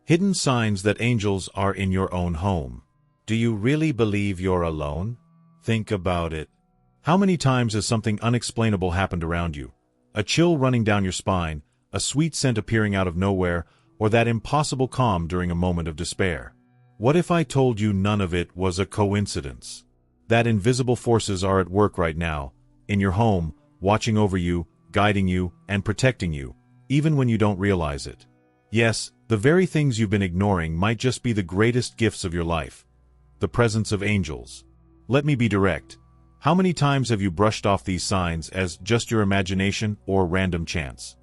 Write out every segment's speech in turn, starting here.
Hidden signs that angels are in your own home. Do you really believe you're alone? Think about it. How many times has something unexplainable happened around you? A chill running down your spine, a sweet scent appearing out of nowhere, or that impossible calm during a moment of despair. What if I told you none of it was a coincidence? That invisible forces are at work right now, in your home, watching over you, guiding you, and protecting you, even when you don't realize it. Yes, the very things you've been ignoring might just be the greatest gifts of your life. The presence of angels. Let me be direct. How many times have you brushed off these signs as just your imagination or random chance?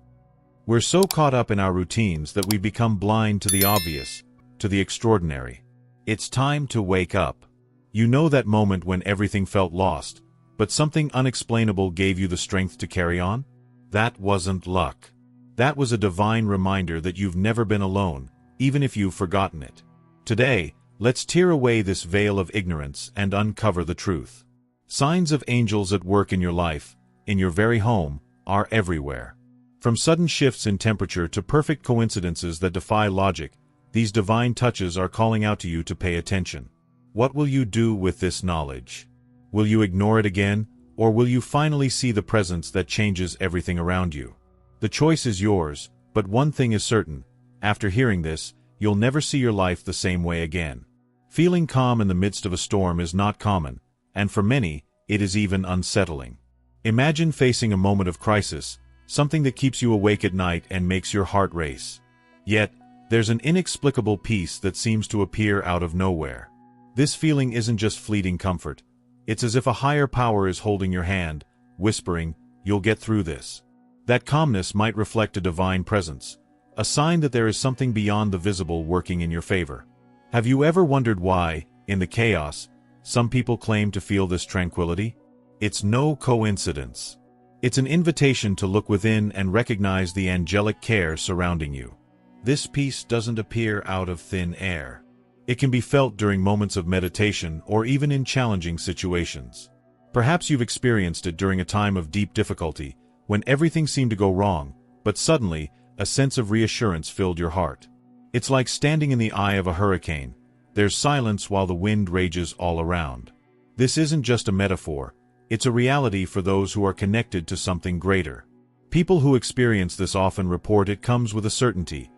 We're so caught up in our routines that we become blind to the obvious, to the extraordinary. It's time to wake up. You know that moment when everything felt lost, but something unexplainable gave you the strength to carry on? That wasn't luck. That was a divine reminder that you've never been alone, even if you've forgotten it. Today, let's tear away this veil of ignorance and uncover the truth. Signs of angels at work in your life, in your very home, are everywhere. From sudden shifts in temperature to perfect coincidences that defy logic, these divine touches are calling out to you to pay attention. What will you do with this knowledge? Will you ignore it again, or will you finally see the presence that changes everything around you? The choice is yours, but one thing is certain. After hearing this, you'll never see your life the same way again. Feeling calm in the midst of a storm is not common, and for many, it is even unsettling. Imagine facing a moment of crisis, something that keeps you awake at night and makes your heart race. Yet, there's an inexplicable peace that seems to appear out of nowhere. This feeling isn't just fleeting comfort. It's as if a higher power is holding your hand, whispering, "You'll get through this." That calmness might reflect a divine presence, a sign that there is something beyond the visible working in your favor. Have you ever wondered why, in the chaos, some people claim to feel this tranquility? It's no coincidence. It's an invitation to look within and recognize the angelic care surrounding you. This peace doesn't appear out of thin air. It can be felt during moments of meditation or even in challenging situations. Perhaps you've experienced it during a time of deep difficulty, when everything seemed to go wrong, but suddenly, a sense of reassurance filled your heart. It's like standing in the eye of a hurricane. There's silence while the wind rages all around. This isn't just a metaphor, it's a reality for those who are connected to something greater. People who experience this often report it comes with a certainty.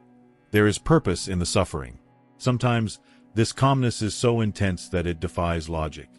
There is purpose in the suffering. Sometimes, this calmness is so intense that it defies logic.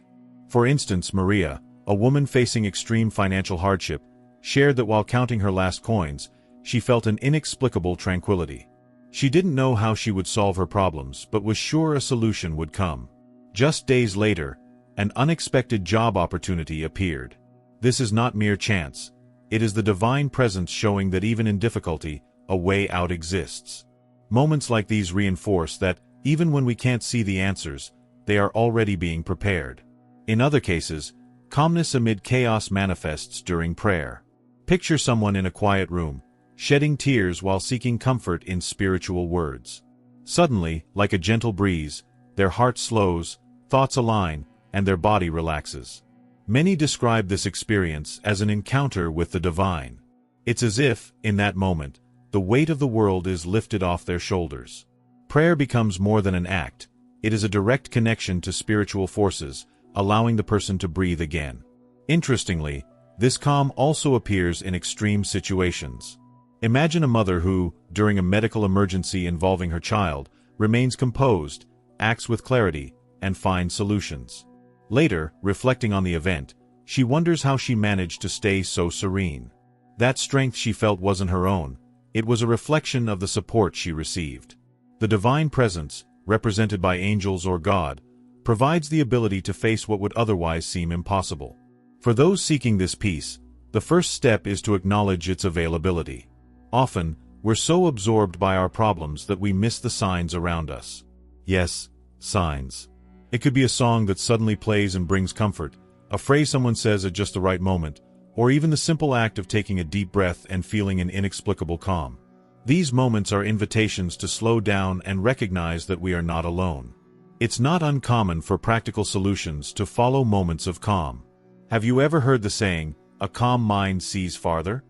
For instance, Maria, a woman facing extreme financial hardship, shared that while counting her last coins, she felt an inexplicable tranquility. She didn't know how she would solve her problems, but was sure a solution would come. Just days later, an unexpected job opportunity appeared. This is not mere chance. It is the divine presence showing that even in difficulty, a way out exists. Moments like these reinforce that, even when we can't see the answers, they are already being prepared. In other cases, calmness amid chaos manifests during prayer. Picture someone in a quiet room, shedding tears while seeking comfort in spiritual words. Suddenly, like a gentle breeze, their heart slows, thoughts align, and their body relaxes. Many describe this experience as an encounter with the divine. It's as if, in that moment, the weight of the world is lifted off their shoulders. Prayer becomes more than an act. It is a direct connection to spiritual forces, allowing the person to breathe again. Interestingly, this calm also appears in extreme situations. Imagine a mother who, during a medical emergency involving her child, remains composed, acts with clarity, and finds solutions. Later, reflecting on the event, she wonders how she managed to stay so serene. That strength she felt wasn't her own. It was a reflection of the support she received. The divine presence, represented by angels or God, provides the ability to face what would otherwise seem impossible. For those seeking this peace, the first step is to acknowledge its availability. Often, we're so absorbed by our problems that we miss the signs around us. Yes, signs. It could be a song that suddenly plays and brings comfort, a phrase someone says at just the right moment, or even the simple act of taking a deep breath and feeling an inexplicable calm. These moments are invitations to slow down and recognize that we are not alone. It's not uncommon for practical solutions to follow moments of calm. Have you ever heard the saying, "A calm mind sees farther"?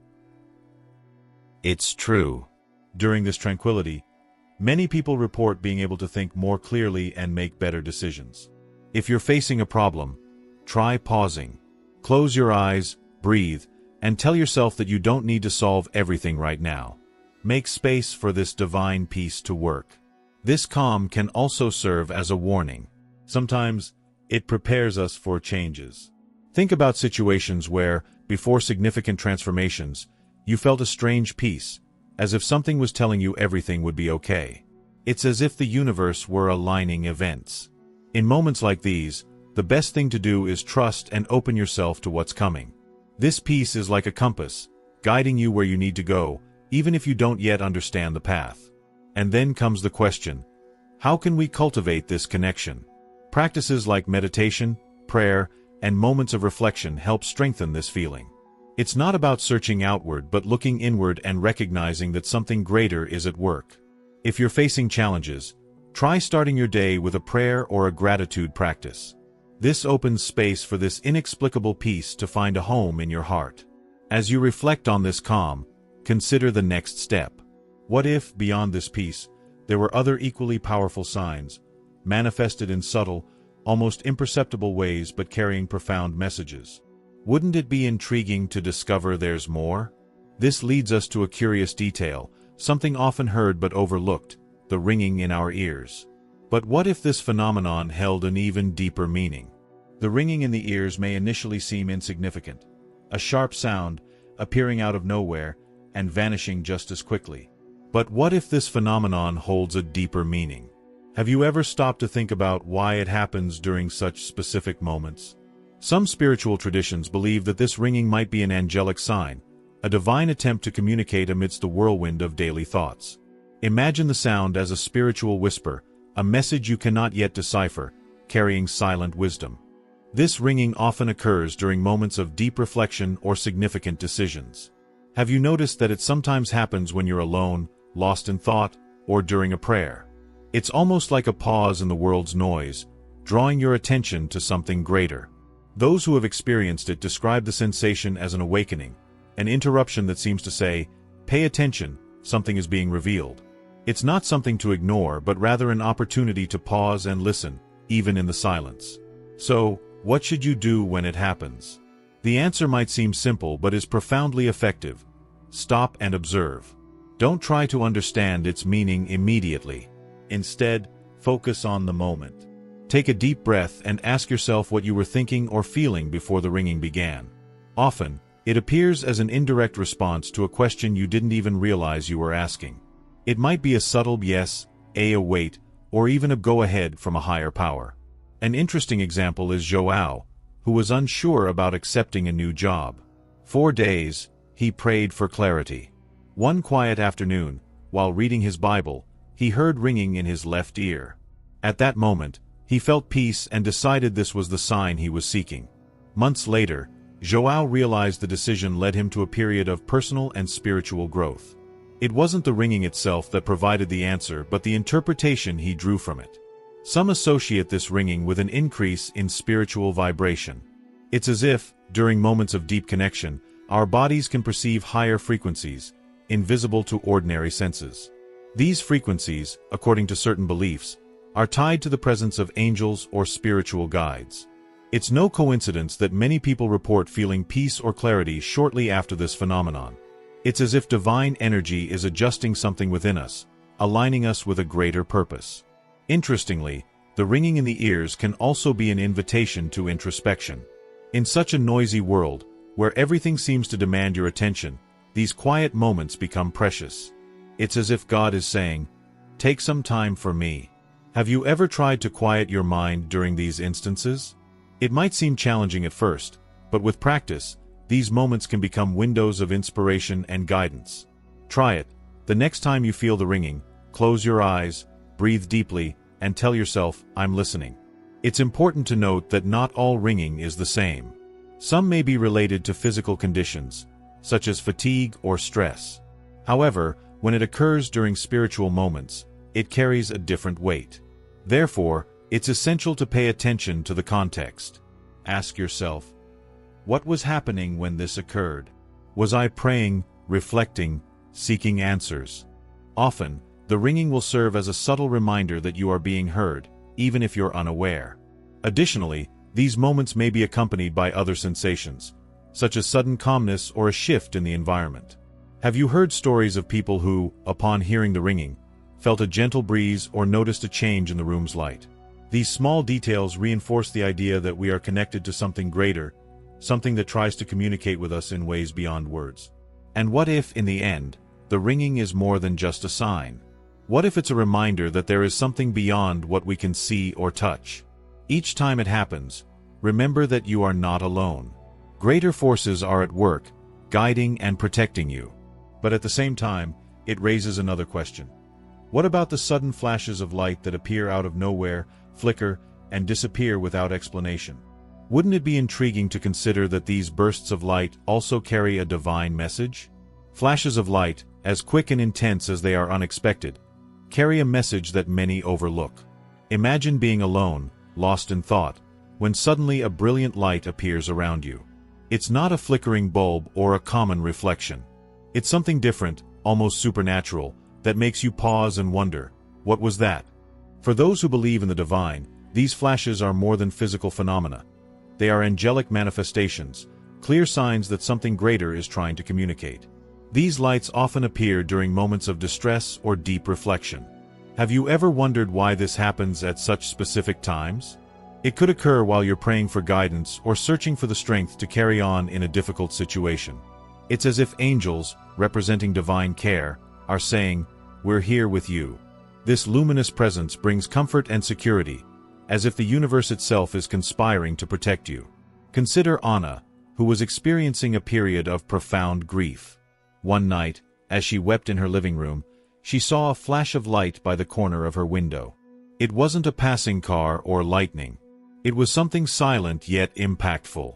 It's true. During this tranquility, Many people report being able to think more clearly and make better decisions. If you're facing a problem, try pausing. Close your eyes, breathe, and tell yourself that you don't need to solve everything right now. Make space for this divine peace to work. This calm can also serve as a warning. Sometimes, it prepares us for changes. Think about situations where, before significant transformations, you felt a strange peace, as if something was telling you everything would be okay. It's as if the universe were aligning events. In moments like these, the best thing to do is trust and open yourself to what's coming. This peace is like a compass, guiding you where you need to go, even if you don't yet understand the path. And then comes the question, how can we cultivate this connection? Practices like meditation, prayer, and moments of reflection help strengthen this feeling. It's not about searching outward but looking inward and recognizing that something greater is at work. If you're facing challenges, try starting your day with a prayer or a gratitude practice. This opens space for this inexplicable peace to find a home in your heart. As you reflect on this calm, consider the next step. What if, beyond this peace, there were other equally powerful signs, manifested in subtle, almost imperceptible ways but carrying profound messages? Wouldn't it be intriguing to discover there's more? This leads us to a curious detail, something often heard but overlooked, the ringing in our ears. But what if this phenomenon held an even deeper meaning? The ringing in the ears may initially seem insignificant, a sharp sound appearing out of nowhere and vanishing just as quickly. But what if this phenomenon holds a deeper meaning? Have you ever stopped to think about why it happens during such specific moments? Some spiritual traditions believe that this ringing might be an angelic sign, a divine attempt to communicate amidst the whirlwind of daily thoughts. Imagine the sound as a spiritual whisper, a message you cannot yet decipher, carrying silent wisdom. This ringing often occurs during moments of deep reflection or significant decisions. Have you noticed that it sometimes happens when you're alone, lost in thought, or during a prayer? It's almost like a pause in the world's noise, drawing your attention to something greater. Those who have experienced it describe the sensation as an awakening, an interruption that seems to say, "Pay attention, something is being revealed." It's not something to ignore, but rather an opportunity to pause and listen, even in the silence. So, what should you do when it happens? The answer might seem simple but is profoundly effective. Stop and observe. Don't try to understand its meaning immediately. Instead, focus on the moment. Take a deep breath and ask yourself what you were thinking or feeling before the ringing began. Often, it appears as an indirect response to a question you didn't even realize you were asking. It might be a subtle yes, a wait, or even a go-ahead from a higher power. An interesting example is Joao, who was unsure about accepting a new job. For days, he prayed for clarity. One quiet afternoon, while reading his Bible, he heard ringing in his left ear. At that moment, he felt peace and decided this was the sign he was seeking. Months later, Joao realized the decision led him to a period of personal and spiritual growth. It wasn't the ringing itself that provided the answer, but the interpretation he drew from it. Some associate this ringing with an increase in spiritual vibration. It's as if, during moments of deep connection, our bodies can perceive higher frequencies, invisible to ordinary senses. These frequencies, according to certain beliefs, are tied to the presence of angels or spiritual guides. It's no coincidence that many people report feeling peace or clarity shortly after this phenomenon. It's as if divine energy is adjusting something within us, aligning us with a greater purpose. Interestingly, the ringing in the ears can also be an invitation to introspection. In such a noisy world, where everything seems to demand your attention, these quiet moments become precious. It's as if God is saying, "Take some time for me." Have you ever tried to quiet your mind during these instances? It might seem challenging at first, but with practice, these moments can become windows of inspiration and guidance. Try it. The next time you feel the ringing, close your eyes, breathe deeply, and tell yourself, "I'm listening." It's important to note that not all ringing is the same. Some may be related to physical conditions, such as fatigue or stress. However, when it occurs during spiritual moments, it carries a different weight. Therefore, it's essential to pay attention to the context. Ask yourself, what was happening when this occurred? Was I praying, reflecting, seeking answers? Often, The ringing will serve as a subtle reminder that you are being heard, even if you're unaware. Additionally, these moments may be accompanied by other sensations, such as sudden calmness or a shift in the environment. Have you heard stories of people who, upon hearing the ringing, felt a gentle breeze or noticed a change in the room's light? These small details reinforce the idea that we are connected to something greater, something that tries to communicate with us in ways beyond words. And what if, in the end, the ringing is more than just a sign? What if it's a reminder that there is something beyond what we can see or touch? Each time it happens, remember that you are not alone. Greater forces are at work, guiding and protecting you. But at the same time, it raises another question. What about the sudden flashes of light that appear out of nowhere, flicker, and disappear without explanation? Wouldn't it be intriguing to consider that these bursts of light also carry a divine message? Flashes of light, as quick and intense as they are unexpected, carry a message that many overlook. Imagine being alone, lost in thought, when suddenly a brilliant light appears around you. It's not a flickering bulb or a common reflection. It's something different, almost supernatural, that makes you pause and wonder, what was that? For those who believe in the divine, these flashes are more than physical phenomena. They are angelic manifestations, clear signs that something greater is trying to communicate. These lights often appear during moments of distress or deep reflection. Have you ever wondered why this happens at such specific times? It could occur while you're praying for guidance or searching for the strength to carry on in a difficult situation. It's as if angels, representing divine care, are saying, "We're here with you." This luminous presence brings comfort and security, as if the universe itself is conspiring to protect you. Consider Anna, who was experiencing a period of profound grief. One night, as she wept in her living room, she saw a flash of light by the corner of her window. It wasn't a passing car or lightning. It was something silent yet impactful.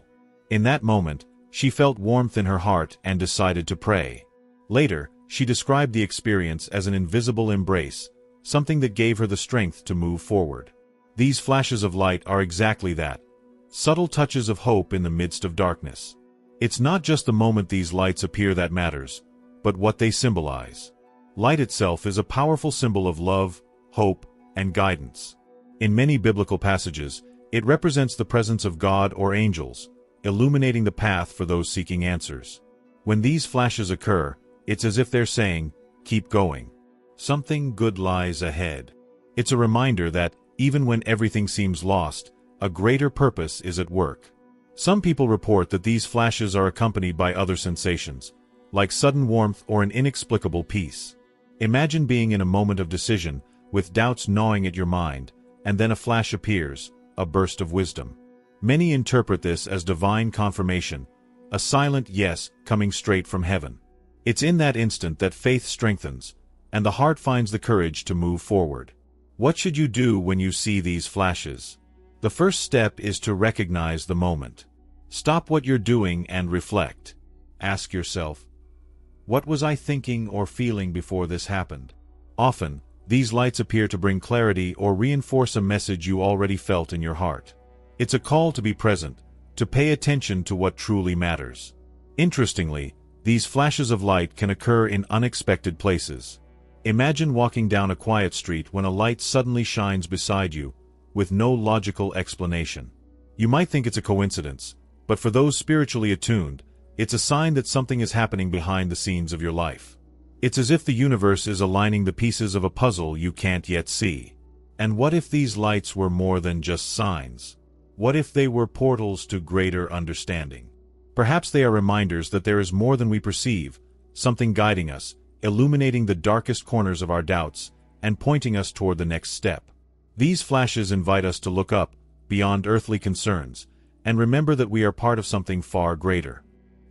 In that moment, she felt warmth in her heart and decided to pray. Later, she described the experience as an invisible embrace, something that gave her the strength to move forward. These flashes of light are exactly that, subtle touches of hope in the midst of darkness. It's not just the moment these lights appear that matters, but what they symbolize. Light itself is a powerful symbol of love, hope, and guidance. In many biblical passages, it represents the presence of God or angels, illuminating the path for those seeking answers. When these flashes occur, it's as if they're saying, "Keep going. Something good lies ahead." It's a reminder that, even when everything seems lost, a greater purpose is at work. Some people report that these flashes are accompanied by other sensations, like sudden warmth or an inexplicable peace. Imagine being in a moment of decision, with doubts gnawing at your mind, and then a flash appears, a burst of wisdom. Many interpret this as divine confirmation, a silent yes coming straight from heaven. It's in that instant that faith strengthens, and the heart finds the courage to move forward. What should you do when you see these flashes? The first step is to recognize the moment. Stop what you're doing and reflect. Ask yourself, what was I thinking or feeling before this happened? Often, these lights appear to bring clarity or reinforce a message you already felt in your heart. It's a call to be present, to pay attention to what truly matters. Interestingly, these flashes of light can occur in unexpected places. Imagine walking down a quiet street when a light suddenly shines beside you, with no logical explanation. You might think it's a coincidence, but for those spiritually attuned, it's a sign that something is happening behind the scenes of your life. It's as if the universe is aligning the pieces of a puzzle you can't yet see. And what if these lights were more than just signs? What if they were portals to greater understanding? Perhaps they are reminders that there is more than we perceive, something guiding us, illuminating the darkest corners of our doubts, and pointing us toward the next step. These flashes invite us to look up, beyond earthly concerns, and remember that we are part of something far greater.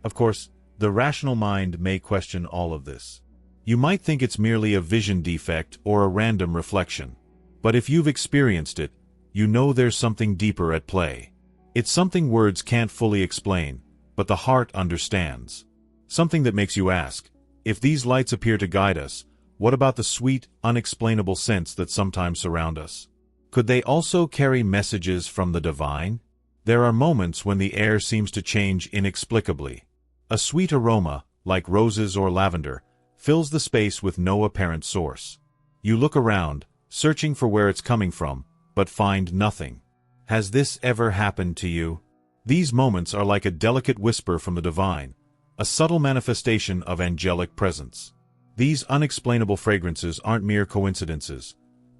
Of course, the rational mind may question all of this. You might think it's merely a vision defect or a random reflection. But if you've experienced it, you know there's something deeper at play. It's something words can't fully explain, but the heart understands. Something that makes you ask, if these lights appear to guide us, what about the sweet, unexplainable sense that sometimes surround us? Could they also carry messages from the divine? There are moments when the air seems to change inexplicably. A sweet aroma, like roses or lavender, fills the space with no apparent source. You look around, searching for where it's coming from, but find nothing. Has this ever happened to you? These moments are like a delicate whisper from the divine, a subtle manifestation of angelic presence. These unexplainable fragrances aren't mere coincidences.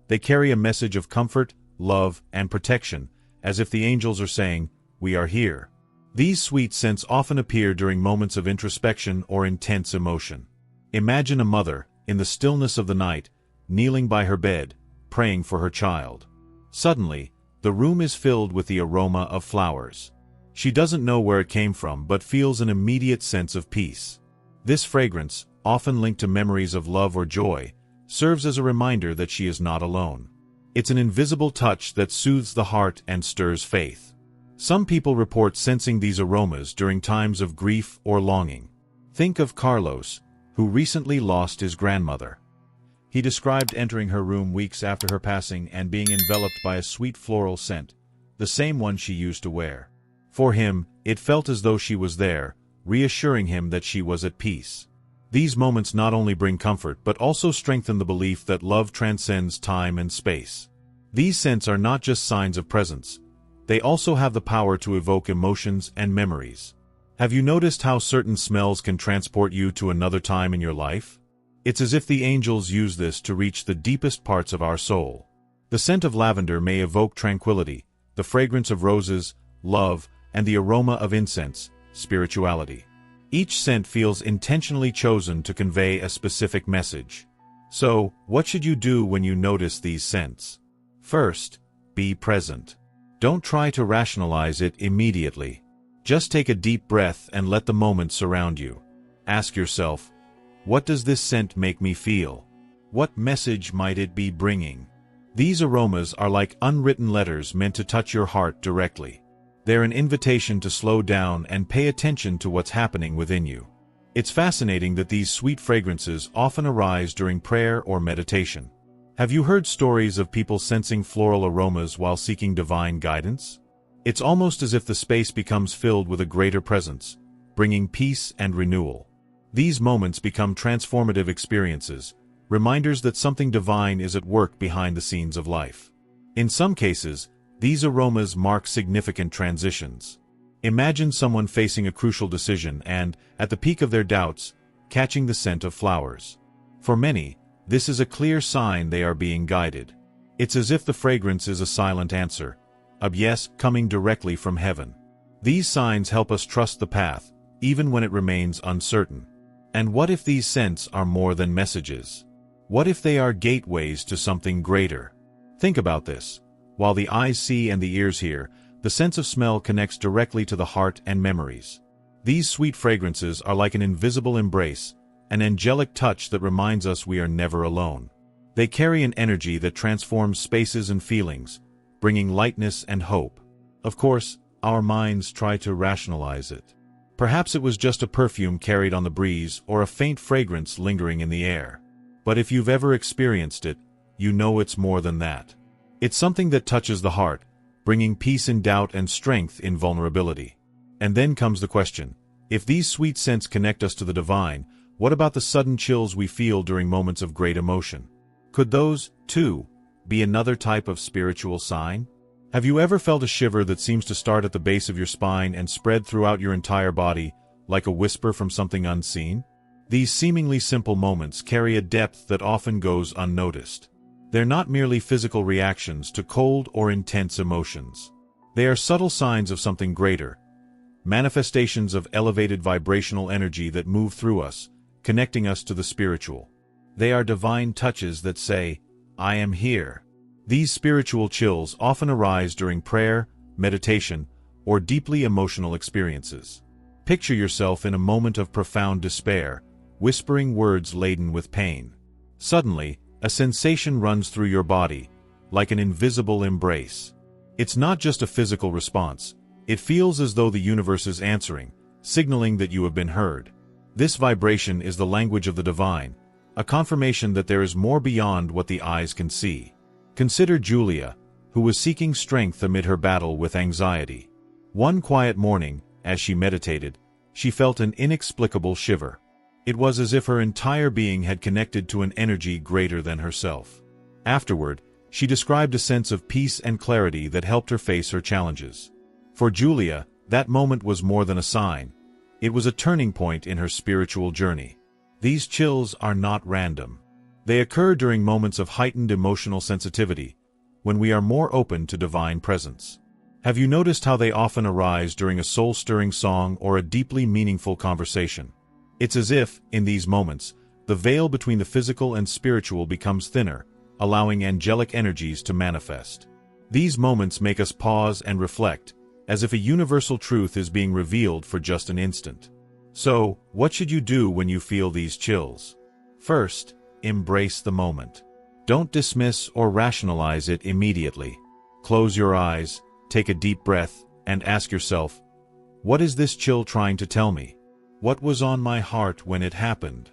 They carry a message of comfort, love, and protection, as if the angels are saying, "We are here." These sweet scents often appear during moments of introspection or intense emotion. Imagine a mother, in the stillness of the night, kneeling by her bed, praying for her child. Suddenly, the room is filled with the aroma of flowers. She doesn't know where it came from but feels an immediate sense of peace. This fragrance, often linked to memories of love or joy, serves as a reminder that she is not alone. It's an invisible touch that soothes the heart and stirs faith. Some people report sensing these aromas during times of grief or longing. Think of Carlos, who recently lost his grandmother. He described entering her room weeks after her passing and being enveloped by a sweet floral scent, the same one she used to wear. For him, it felt as though she was there, reassuring him that she was at peace. These moments not only bring comfort but also strengthen the belief that love transcends time and space. These scents are not just signs of presence. They also have the power to evoke emotions and memories. Have you noticed how certain smells can transport you to another time in your life? It's as if the angels use this to reach the deepest parts of our soul. The scent of lavender may evoke tranquility, the fragrance of roses, love, and the aroma of incense, spirituality. Each scent feels intentionally chosen to convey a specific message. So, what should you do when you notice these scents? First, be present. Don't try to rationalize it immediately. Just take a deep breath and let the moment surround you. Ask yourself, what does this scent make me feel? What message might it be bringing? These aromas are like unwritten letters meant to touch your heart directly. They're an invitation to slow down and pay attention to what's happening within you. It's fascinating that these sweet fragrances often arise during prayer or meditation. Have you heard stories of people sensing floral aromas while seeking divine guidance? It's almost as if the space becomes filled with a greater presence, bringing peace and renewal. These moments become transformative experiences, reminders that something divine is at work behind the scenes of life. In some cases, these aromas mark significant transitions. Imagine someone facing a crucial decision and, at the peak of their doubts, catching the scent of flowers. For many, this is a clear sign they are being guided. It's as if the fragrance is a silent answer, a yes coming directly from heaven. These signs help us trust the path, even when it remains uncertain. And what if these scents are more than messages? What if they are gateways to something greater? Think about this. While the eyes see and the ears hear, the sense of smell connects directly to the heart and memories. These sweet fragrances are like an invisible embrace, an angelic touch that reminds us we are never alone. They carry an energy that transforms spaces and feelings, bringing lightness and hope. Of course, our minds try to rationalize it. Perhaps it was just a perfume carried on the breeze or a faint fragrance lingering in the air. But if you've ever experienced it, you know it's more than that. It's something that touches the heart, bringing peace in doubt and strength in vulnerability. And then comes the question, if these sweet scents connect us to the divine, what about the sudden chills we feel during moments of great emotion? Could those, too, be another type of spiritual sign? Have you ever felt a shiver that seems to start at the base of your spine and spread throughout your entire body, like a whisper from something unseen? These seemingly simple moments carry a depth that often goes unnoticed. They're not merely physical reactions to cold or intense emotions. They are subtle signs of something greater, manifestations of elevated vibrational energy that move through us, connecting us to the spiritual. They are divine touches that say, "I am here." These spiritual chills often arise during prayer, meditation, or deeply emotional experiences. Picture yourself in a moment of profound despair, whispering words laden with pain. Suddenly, a sensation runs through your body, like an invisible embrace. It's not just a physical response. It feels as though the universe is answering, signaling that you have been heard. This vibration is the language of the divine, a confirmation that there is more beyond what the eyes can see. Consider Julia, who was seeking strength amid her battle with anxiety. One quiet morning, as she meditated, she felt an inexplicable shiver. It was as if her entire being had connected to an energy greater than herself. Afterward, she described a sense of peace and clarity that helped her face her challenges. For Julia, that moment was more than a sign. It was a turning point in her spiritual journey. These chills are not random. They occur during moments of heightened emotional sensitivity, when we are more open to divine presence. Have you noticed how they often arise during a soul-stirring song or a deeply meaningful conversation? It's as if, in these moments, the veil between the physical and spiritual becomes thinner, allowing angelic energies to manifest. These moments make us pause and reflect, as if a universal truth is being revealed for just an instant. So, what should you do when you feel these chills? First, embrace the moment. Don't dismiss or rationalize it immediately. Close your eyes, take a deep breath, and ask yourself, what is this chill trying to tell me? What was on my heart when it happened?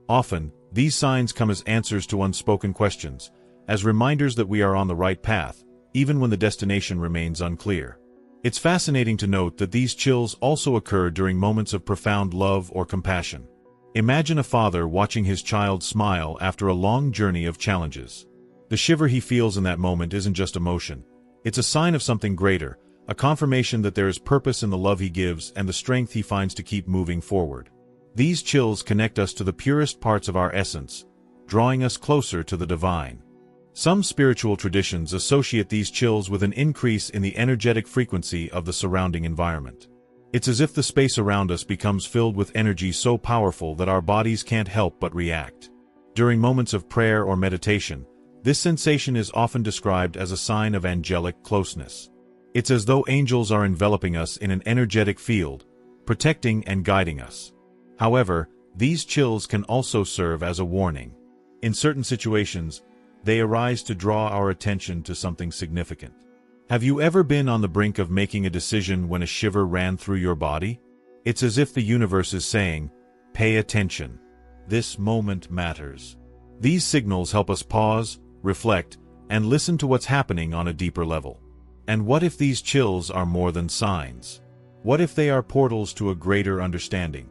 Often, these signs come as answers to unspoken questions, as reminders that we are on the right path, even when the destination remains unclear. It's fascinating to note that these chills also occur during moments of profound love or compassion. Imagine a father watching his child smile after a long journey of challenges. The shiver he feels in that moment isn't just emotion. It's a sign of something greater, a confirmation that there is purpose in the love he gives and the strength he finds to keep moving forward. These chills connect us to the purest parts of our essence, drawing us closer to the divine. Some spiritual traditions associate these chills with an increase in the energetic frequency of the surrounding environment. It's as if the space around us becomes filled with energy so powerful that our bodies can't help but react. During moments of prayer or meditation, this sensation is often described as a sign of angelic closeness. It's as though angels are enveloping us in an energetic field, protecting and guiding us. However, these chills can also serve as a warning. In certain situations, they arise to draw our attention to something significant. Have you ever been on the brink of making a decision when a shiver ran through your body? It's as if the universe is saying, pay attention. This moment matters. These signals help us pause, reflect, and listen to what's happening on a deeper level. And what if these chills are more than signs? What if they are portals to a greater understanding?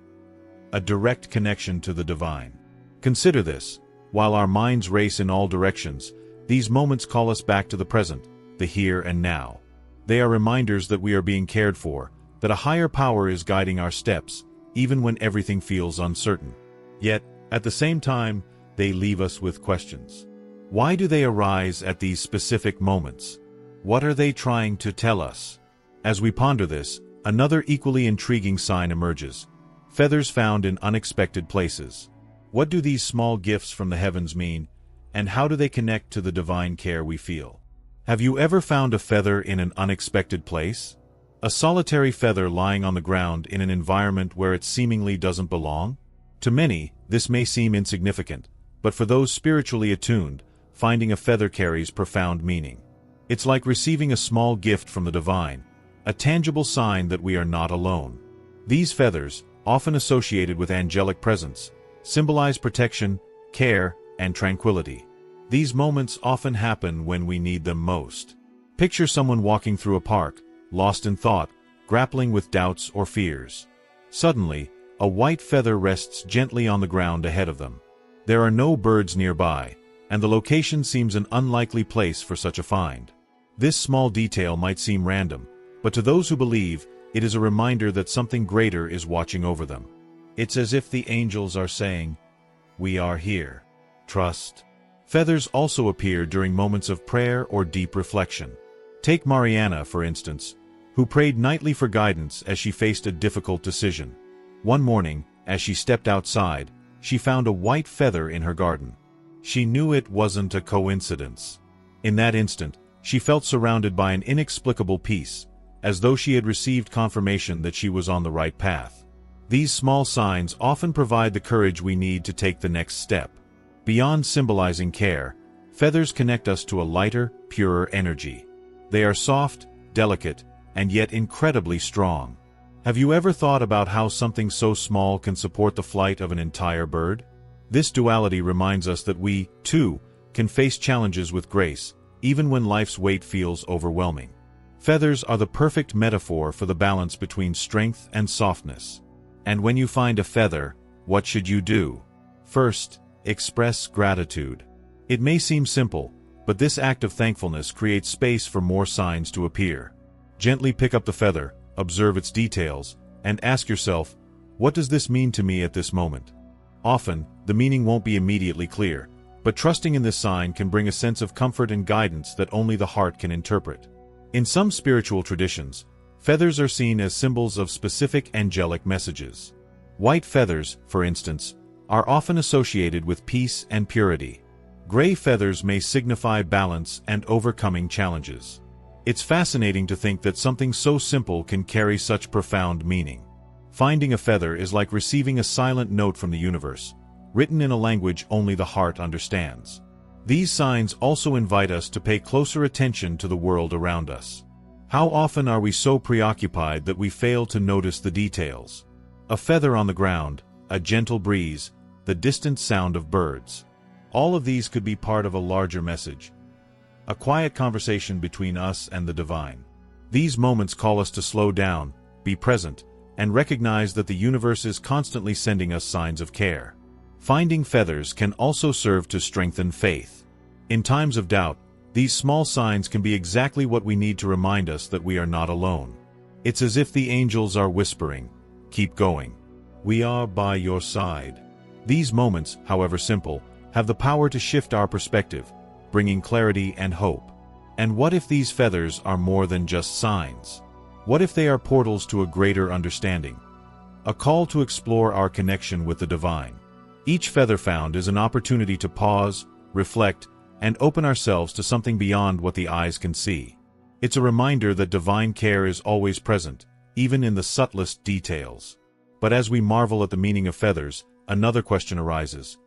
A direct connection to the divine. Consider this. While our minds race in all directions, these moments call us back to the present, the here and now. They are reminders that we are being cared for, that a higher power is guiding our steps, even when everything feels uncertain. Yet, at the same time, they leave us with questions. Why do they arise at these specific moments? What are they trying to tell us? As we ponder this, another equally intriguing sign emerges: feathers found in unexpected places. What do these small gifts from the heavens mean, and how do they connect to the divine care we feel? Have you ever found a feather in an unexpected place? A solitary feather lying on the ground in an environment where it seemingly doesn't belong? To many, this may seem insignificant, but for those spiritually attuned, finding a feather carries profound meaning. It's like receiving a small gift from the divine, a tangible sign that we are not alone. These feathers, often associated with angelic presence, symbolize protection, care, and tranquility. These moments often happen when we need them most. Picture someone walking through a park, lost in thought, grappling with doubts or fears. Suddenly, a white feather rests gently on the ground ahead of them. There are no birds nearby, and the location seems an unlikely place for such a find. This small detail might seem random, but to those who believe, it is a reminder that something greater is watching over them. It's as if the angels are saying, "We are here. Trust." Feathers also appear during moments of prayer or deep reflection. Take Mariana, for instance, who prayed nightly for guidance as she faced a difficult decision. One morning, as she stepped outside, she found a white feather in her garden. She knew it wasn't a coincidence. In that instant, she felt surrounded by an inexplicable peace, as though she had received confirmation that she was on the right path. These small signs often provide the courage we need to take the next step. Beyond symbolizing care, feathers connect us to a lighter, purer energy. They are soft, delicate, and yet incredibly strong. Have you ever thought about how something so small can support the flight of an entire bird? This duality reminds us that we, too, can face challenges with grace, even when life's weight feels overwhelming. Feathers are the perfect metaphor for the balance between strength and softness. And when you find a feather, What should you do? First, express gratitude. It may seem simple, but this act of thankfulness creates space for more signs to appear. Gently pick up the feather, observe its details, and ask yourself, what does this mean to me at this moment? Often, the meaning won't be immediately clear, but trusting in this sign can bring a sense of comfort and guidance that only the heart can interpret. In some spiritual traditions, feathers are seen as symbols of specific angelic messages. White feathers, for instance, are often associated with peace and purity. Gray feathers may signify balance and overcoming challenges. It's fascinating to think that something so simple can carry such profound meaning. Finding a feather is like receiving a silent note from the universe, written in a language only the heart understands. These signs also invite us to pay closer attention to the world around us. How often are we so preoccupied that we fail to notice the details? A feather on the ground, a gentle breeze, the distant sound of birds. All of these could be part of a larger message. A quiet conversation between us and the divine. These moments call us to slow down, be present, and recognize that the universe is constantly sending us signs of care. Finding feathers can also serve to strengthen faith. In times of doubt, these small signs can be exactly what we need to remind us that we are not alone. It's as if the angels are whispering, "Keep going. We are by your side." These moments, however simple, have the power to shift our perspective, bringing clarity and hope. And what if these feathers are more than just signs? What if they are portals to a greater understanding? A call to explore our connection with the divine. Each feather found is an opportunity to pause, reflect, and open ourselves to something beyond what the eyes can see. It's a reminder that divine care is always present, even in the subtlest details. But as we marvel at the meaning of feathers, another question arises.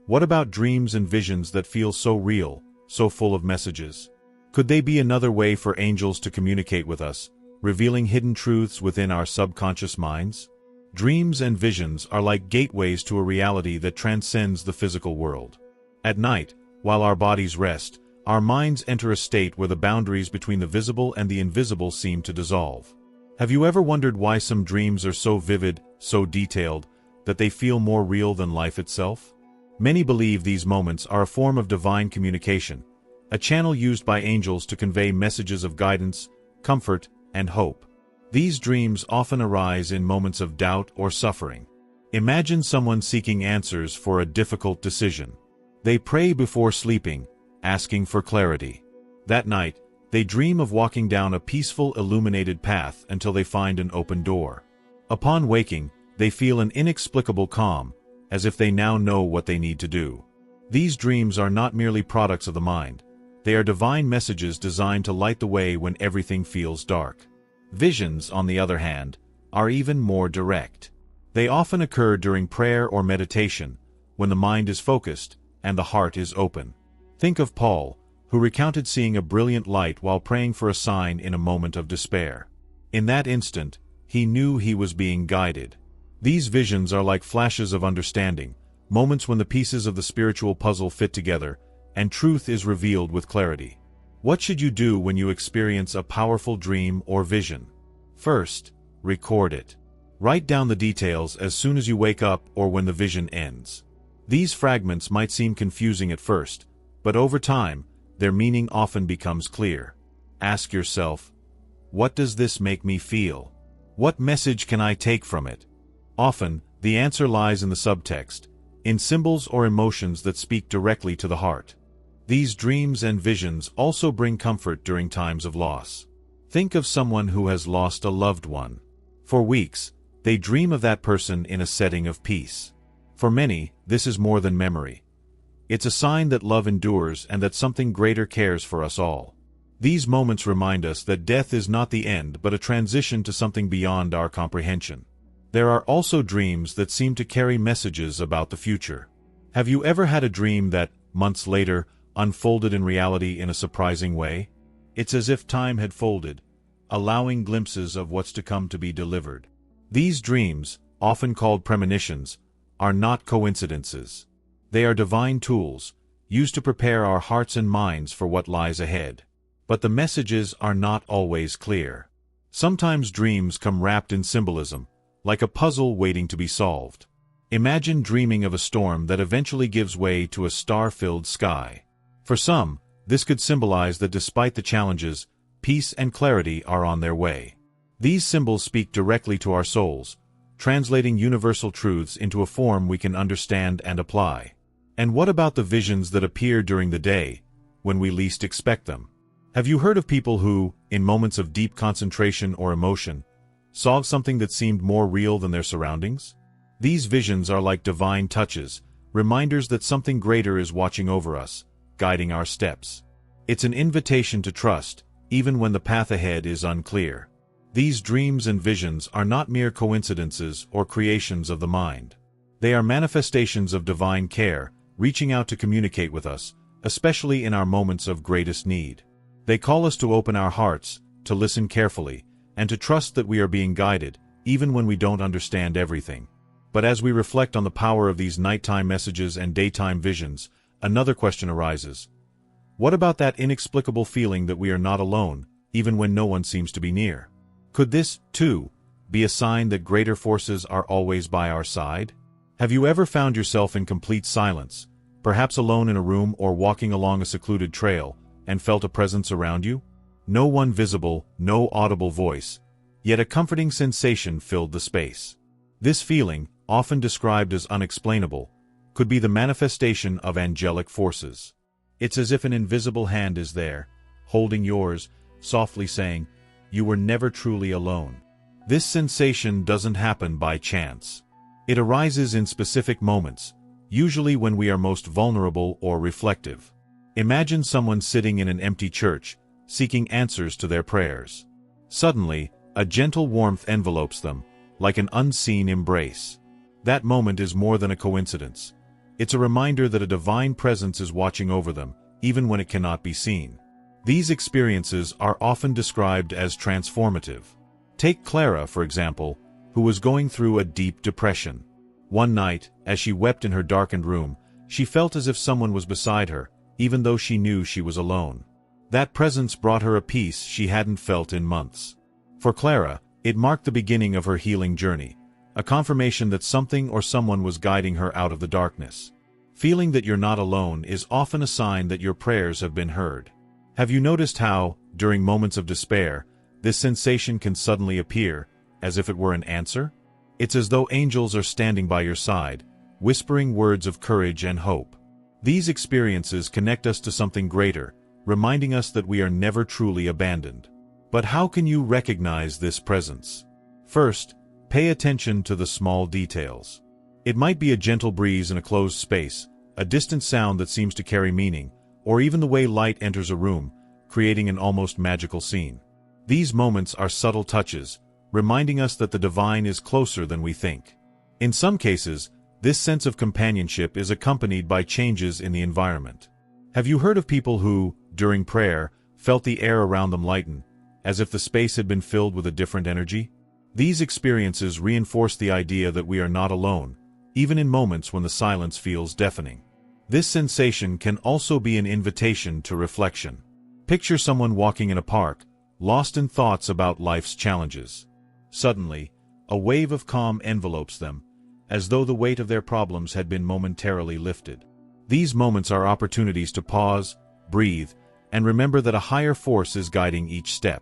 What about dreams and visions that feel so real, so full of messages? Could they be another way for angels to communicate with us, revealing hidden truths within our subconscious minds? Dreams and visions are like gateways to a reality that transcends the physical world. At night, while our bodies rest, our minds enter a state where the boundaries between the visible and the invisible seem to dissolve. Have you ever wondered why some dreams are so vivid, so detailed, that they feel more real than life itself? Many believe these moments are a form of divine communication, a channel used by angels to convey messages of guidance, comfort, and hope. These dreams often arise in moments of doubt or suffering. Imagine someone seeking answers for a difficult decision. They pray before sleeping, asking for clarity. That night, they dream of walking down a peaceful, illuminated path until they find an open door. Upon waking, they feel an inexplicable calm, as if they now know what they need to do. These dreams are not merely products of the mind. They are divine messages designed to light the way when everything feels dark. Visions, on the other hand, are even more direct. They often occur during prayer or meditation, when the mind is focused and the heart is open. Think of Paul, who recounted seeing a brilliant light while praying for a sign in a moment of despair. In that instant, he knew he was being guided. These visions are like flashes of understanding, moments when the pieces of the spiritual puzzle fit together, and truth is revealed with clarity. What should you do when you experience a powerful dream or vision? First, record it. Write down the details as soon as you wake up or when the vision ends. These fragments might seem confusing at first, but over time, their meaning often becomes clear. Ask yourself, what does this make me feel? What message can I take from it? Often, the answer lies in the subtext, in symbols or emotions that speak directly to the heart. These dreams and visions also bring comfort during times of loss. Think of someone who has lost a loved one. For weeks, they dream of that person in a setting of peace. For many, this is more than memory. It's a sign that love endures and that something greater cares for us all. These moments remind us that death is not the end but a transition to something beyond our comprehension. There are also dreams that seem to carry messages about the future. Have you ever had a dream that, months later, unfolded in reality in a surprising way? It's as if time had folded, allowing glimpses of what's to come to be delivered. These dreams, often called premonitions, are not coincidences. They are divine tools, used to prepare our hearts and minds for what lies ahead. But the messages are not always clear. Sometimes dreams come wrapped in symbolism, like a puzzle waiting to be solved. Imagine dreaming of a storm that eventually gives way to a star-filled sky. For some, this could symbolize that despite the challenges, peace and clarity are on their way. These symbols speak directly to our souls, translating universal truths into a form we can understand and apply. And what about the visions that appear during the day, when we least expect them? Have you heard of people who, in moments of deep concentration or emotion, saw something that seemed more real than their surroundings? These visions are like divine touches, reminders that something greater is watching over us, guiding our steps. It's an invitation to trust, even when the path ahead is unclear. These dreams and visions are not mere coincidences or creations of the mind. They are manifestations of divine care, reaching out to communicate with us, especially in our moments of greatest need. They call us to open our hearts, to listen carefully, and to trust that we are being guided, even when we don't understand everything. But as we reflect on the power of these nighttime messages and daytime visions, another question arises. What about that inexplicable feeling that we are not alone, even when no one seems to be near? Could this, too, be a sign that greater forces are always by our side? Have you ever found yourself in complete silence, perhaps alone in a room or walking along a secluded trail, and felt a presence around you? No one visible, no audible voice, yet a comforting sensation filled the space. This feeling, often described as unexplainable, could be the manifestation of angelic forces. It's as if an invisible hand is there, holding yours, softly saying, "You were never truly alone." This sensation doesn't happen by chance. It arises in specific moments, usually when we are most vulnerable or reflective. Imagine someone sitting in an empty church, seeking answers to their prayers. Suddenly, a gentle warmth envelopes them, like an unseen embrace. That moment is more than a coincidence. It's a reminder that a divine presence is watching over them, even when it cannot be seen. These experiences are often described as transformative. Take Clara, for example, who was going through a deep depression. One night, as she wept in her darkened room, she felt as if someone was beside her, even though she knew she was alone. That presence brought her a peace she hadn't felt in months. For Clara, it marked the beginning of her healing journey, a confirmation that something or someone was guiding her out of the darkness. Feeling that you're not alone is often a sign that your prayers have been heard. Have you noticed how, during moments of despair, this sensation can suddenly appear, as if it were an answer? It's as though angels are standing by your side, whispering words of courage and hope. These experiences connect us to something greater, reminding us that we are never truly abandoned. But how can you recognize this presence? First, pay attention to the small details. It might be a gentle breeze in a closed space, a distant sound that seems to carry meaning, or even the way light enters a room, creating an almost magical scene. These moments are subtle touches, reminding us that the divine is closer than we think. In some cases, this sense of companionship is accompanied by changes in the environment. Have you heard of people who, during prayer, felt the air around them lighten, as if the space had been filled with a different energy? These experiences reinforce the idea that we are not alone, even in moments when the silence feels deafening. This sensation can also be an invitation to reflection. Picture someone walking in a park, lost in thoughts about life's challenges. Suddenly, a wave of calm envelopes them, as though the weight of their problems had been momentarily lifted. These moments are opportunities to pause, breathe, and remember that a higher force is guiding each step.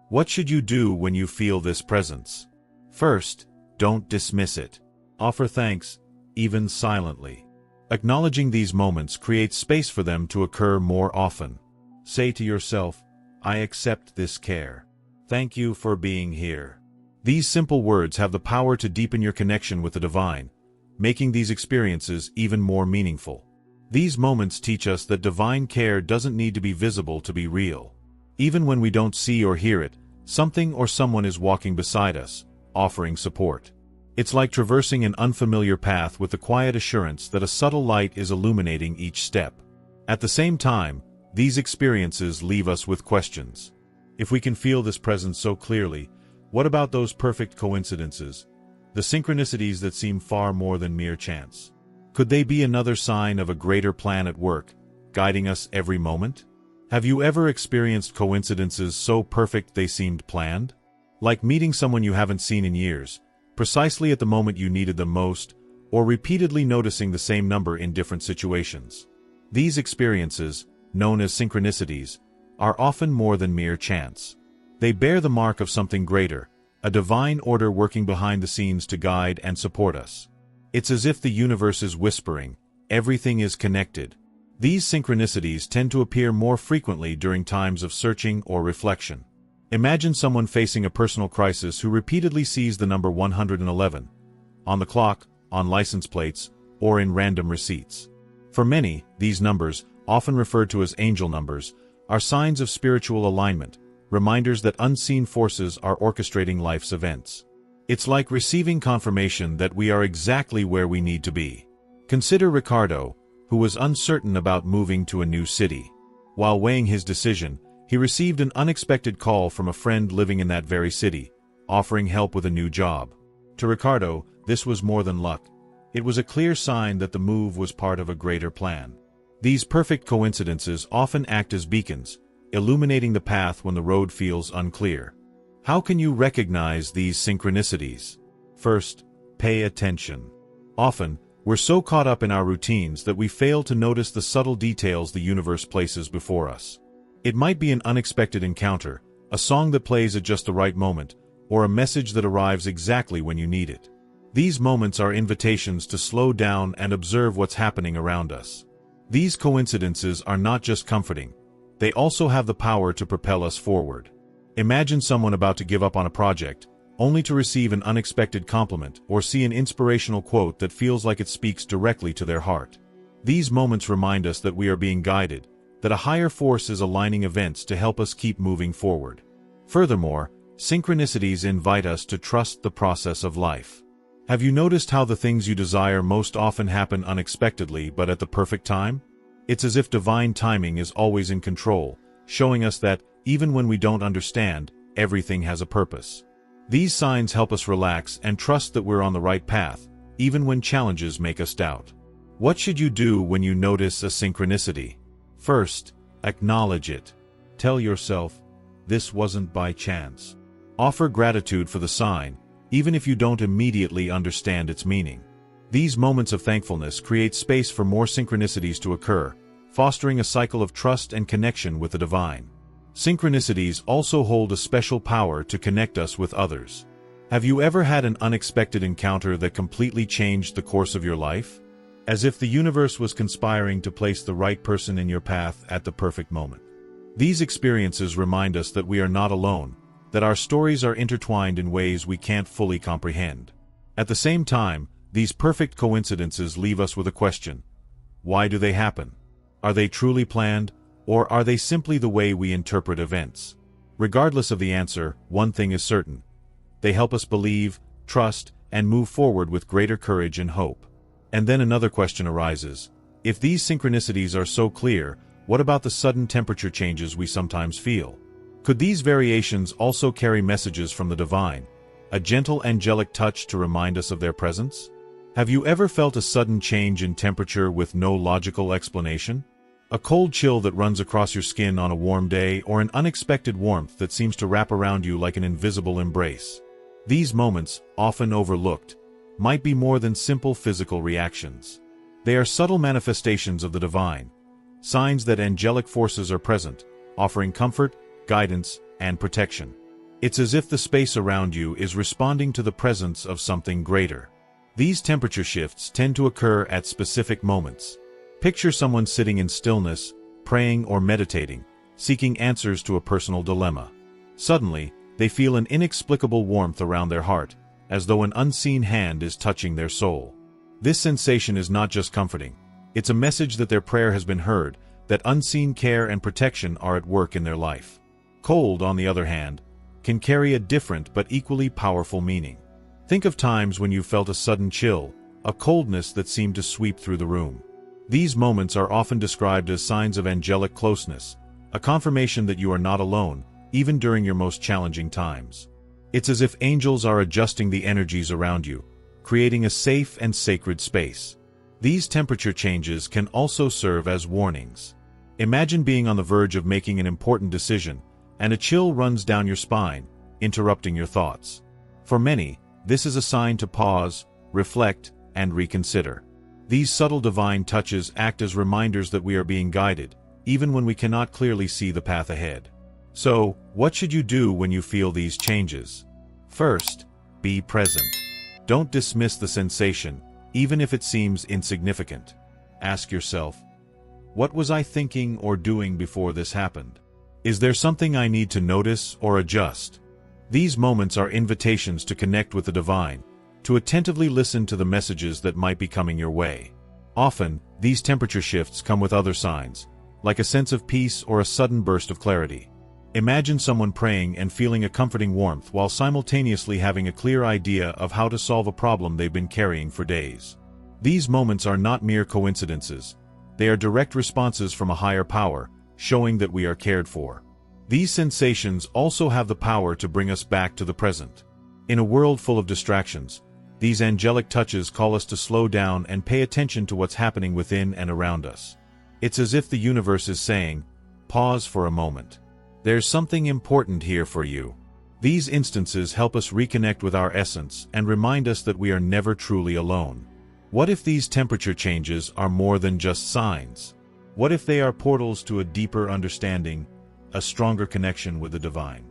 What should you do when you feel this presence? First, don't dismiss it. Offer thanks, even silently. Acknowledging these moments creates space for them to occur more often. Say to yourself, "I accept this care. Thank you for being here." These simple words have the power to deepen your connection with the divine, making these experiences even more meaningful. These moments teach us that divine care doesn't need to be visible to be real. Even when we don't see or hear it, something or someone is walking beside us, offering support. It's like traversing an unfamiliar path with the quiet assurance that a subtle light is illuminating each step. At the same time, these experiences leave us with questions. If we can feel this presence so clearly, what about those perfect coincidences, the synchronicities that seem far more than mere chance? Could they be another sign of a greater plan at work, guiding us every moment? Have you ever experienced coincidences so perfect they seemed planned? Like meeting someone you haven't seen in years, precisely at the moment you needed them most, or repeatedly noticing the same number in different situations. These experiences, known as synchronicities, are often more than mere chance. They bear the mark of something greater, a divine order working behind the scenes to guide and support us. It's as if the universe is whispering, everything is connected. These synchronicities tend to appear more frequently during times of searching or reflection. Imagine someone facing a personal crisis who repeatedly sees the number 111 on the clock, on license plates, or in random receipts. For many, these numbers, often referred to as angel numbers, are signs of spiritual alignment, reminders that unseen forces are orchestrating life's events. It's like receiving confirmation that we are exactly where we need to be. Consider Ricardo, who was uncertain about moving to a new city. While weighing his decision, he received an unexpected call from a friend living in that very city, offering help with a new job. To Ricardo, this was more than luck. It was a clear sign that the move was part of a greater plan. These perfect coincidences often act as beacons, illuminating the path when the road feels unclear. How can you recognize these synchronicities? First, pay attention. Often, we're so caught up in our routines that we fail to notice the subtle details the universe places before us. It might be an unexpected encounter, a song that plays at just the right moment, or a message that arrives exactly when you need it. These moments are invitations to slow down and observe what's happening around us. These coincidences are not just comforting, they also have the power to propel us forward. Imagine someone about to give up on a project, only to receive an unexpected compliment or see an inspirational quote that feels like it speaks directly to their heart. These moments remind us that we are being guided, that a higher force is aligning events to help us keep moving forward. Furthermore, synchronicities invite us to trust the process of life. Have you noticed how the things you desire most often happen unexpectedly but at the perfect time? It's as if divine timing is always in control, showing us that, even when we don't understand, everything has a purpose. These signs help us relax and trust that we're on the right path, even when challenges make us doubt. What should you do when you notice a synchronicity? First, acknowledge it. Tell yourself, this wasn't by chance. Offer gratitude for the sign, even if you don't immediately understand its meaning. These moments of thankfulness create space for more synchronicities to occur, fostering a cycle of trust and connection with the divine. Synchronicities also hold a special power to connect us with others. Have you ever had an unexpected encounter that completely changed the course of your life? As if the universe was conspiring to place the right person in your path at the perfect moment. These experiences remind us that we are not alone, that our stories are intertwined in ways we can't fully comprehend. At the same time, these perfect coincidences leave us with a question. Why do they happen? Are they truly planned, or are they simply the way we interpret events? Regardless of the answer, one thing is certain. They help us believe, trust, and move forward with greater courage and hope. And then another question arises. If these synchronicities are so clear, what about the sudden temperature changes we sometimes feel? Could these variations also carry messages from the divine, a gentle angelic touch to remind us of their presence? Have you ever felt a sudden change in temperature with no logical explanation? A cold chill that runs across your skin on a warm day, or an unexpected warmth that seems to wrap around you like an invisible embrace. These moments, often overlooked, might be more than simple physical reactions. They are subtle manifestations of the divine, signs that angelic forces are present, offering comfort, guidance, and protection. It's as if the space around you is responding to the presence of something greater. These temperature shifts tend to occur at specific moments. Picture someone sitting in stillness, praying or meditating, seeking answers to a personal dilemma. Suddenly, they feel an inexplicable warmth around their heart, as though an unseen hand is touching their soul. This sensation is not just comforting. It's a message that their prayer has been heard, that unseen care and protection are at work in their life. Cold, on the other hand, can carry a different but equally powerful meaning. Think of times when you felt a sudden chill, a coldness that seemed to sweep through the room. These moments are often described as signs of angelic closeness, a confirmation that you are not alone, even during your most challenging times. It's as if angels are adjusting the energies around you, creating a safe and sacred space. These temperature changes can also serve as warnings. Imagine being on the verge of making an important decision, and a chill runs down your spine, interrupting your thoughts. For many, this is a sign to pause, reflect, and reconsider. These subtle divine touches act as reminders that we are being guided, even when we cannot clearly see the path ahead. So, what should you do when you feel these changes? First, be present. Don't dismiss the sensation, even if it seems insignificant. Ask yourself, what was I thinking or doing before this happened? Is there something I need to notice or adjust? These moments are invitations to connect with the divine, to attentively listen to the messages that might be coming your way. Often, these temperature shifts come with other signs, like a sense of peace or a sudden burst of clarity. Imagine someone praying and feeling a comforting warmth while simultaneously having a clear idea of how to solve a problem they've been carrying for days. These moments are not mere coincidences. They are direct responses from a higher power, showing that we are cared for. These sensations also have the power to bring us back to the present. In a world full of distractions, these angelic touches call us to slow down and pay attention to what's happening within and around us. It's as if the universe is saying, pause for a moment. There's something important here for you. These instances help us reconnect with our essence and remind us that we are never truly alone. What if these temperature changes are more than just signs? What if they are portals to a deeper understanding, a stronger connection with the divine?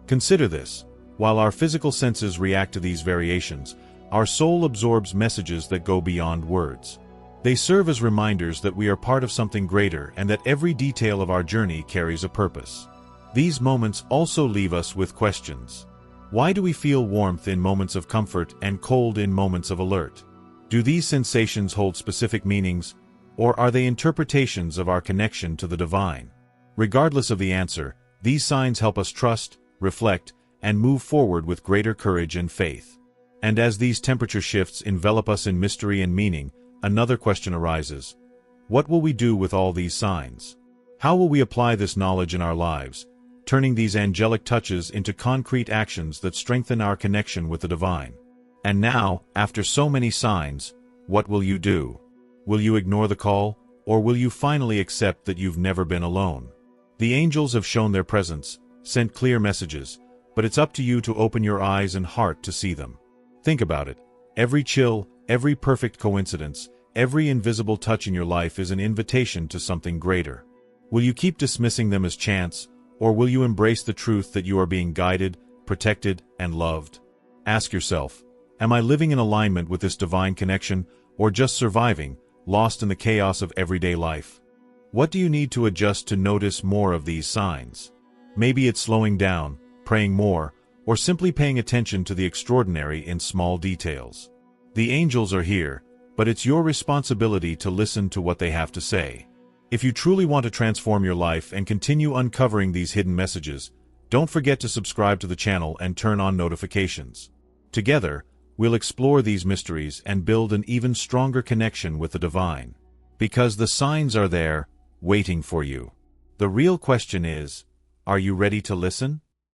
Consider this. While our physical senses react to these variations, our soul absorbs messages that go beyond words. They serve as reminders that we are part of something greater and that every detail of our journey carries a purpose. These moments also leave us with questions. Why do we feel warmth in moments of comfort and cold in moments of alert? Do these sensations hold specific meanings, or are they interpretations of our connection to the divine? Regardless of the answer, these signs help us trust, reflect, and move forward with greater courage and faith. And as these temperature shifts envelop us in mystery and meaning, another question arises. What will we do with all these signs? How will we apply this knowledge in our lives, turning these angelic touches into concrete actions that strengthen our connection with the divine? And now, after so many signs, what will you do? Will you ignore the call, or will you finally accept that you've never been alone? The angels have shown their presence, sent clear messages, but it's up to you to open your eyes and heart to see them. Think about it. Every chill, every perfect coincidence, every invisible touch in your life is an invitation to something greater. Will you keep dismissing them as chance, or will you embrace the truth that you are being guided, protected, and loved? Ask yourself, am I living in alignment with this divine connection, or just surviving, lost in the chaos of everyday life? What do you need to adjust to notice more of these signs? Maybe it's slowing down, praying more, or simply paying attention to the extraordinary in small details. The angels are here, but it's your responsibility to listen to what they have to say. If you truly want to transform your life and continue uncovering these hidden messages, don't forget to subscribe to the channel and turn on notifications. Together, we'll explore these mysteries and build an even stronger connection with the divine. Because the signs are there, waiting for you. The real question is, are you ready to listen?